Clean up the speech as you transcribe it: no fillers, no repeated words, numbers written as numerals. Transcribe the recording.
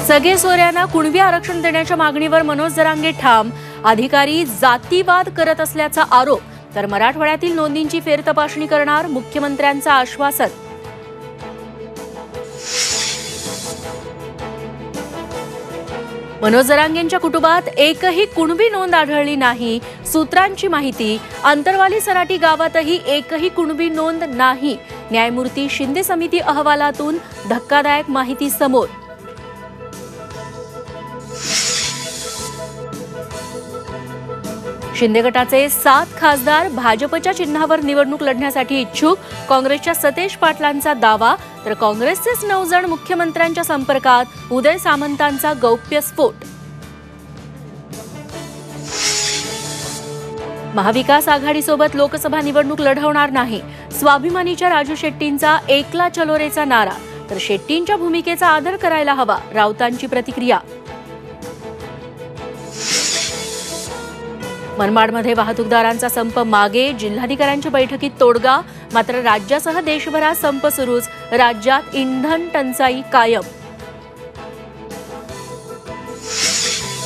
सगळे सोऱ्यांना कुणबी आरक्षण देण्याच्या मागणीवर मनोज जरांगे ठाम. अधिकारी जातीवाद करत असल्याचा आरोप. तर मराठवाड्यातील नोंदींची फेरतपासणी करणार, मुख्यमंत्र्यांचं आश्वासन. मनोज जरांगेंच्या कुटुंबात एकही कुणबी नोंद आढळली नाही. सूत्रांची माहिती, अंतरवाली सराटी गावातही एकही कुणबी नोंद नाही. न्यायमूर्ती शिंदे समिती अहवालातून धक्कादायक माहिती समोर. शिंदे गटाचे 7 खासदार भाजपच्या चिन्हावर निवडणूक लढण्यासाठी इच्छुक. काँग्रेसच्या सतेज पाटलांचा दावा. तर काँग्रेसचेच 9 जण मुख्यमंत्र्यांच्या संपर्कात. उदय सामंतांचा गौप्यस्फोट. महाविकास आघाडीसोबत लोकसभा निवडणूक लढवणार नाही. स्वाभिमानीच्या राजू शेट्टींचा एकला चलोरेचा नारा. तर शेट्टींच्या भूमिकेचा आदर करायला हवा, राऊतांची प्रतिक्रिया. मनमाडमध्ये वाहतूकदारांचा संप मागे. जिल्हाधिकाऱ्यांच्या बैठकीत तोडगा. मात्र राज्यासह देशभरात संप सुरूच. राज्यात इंधन टंचाई कायम.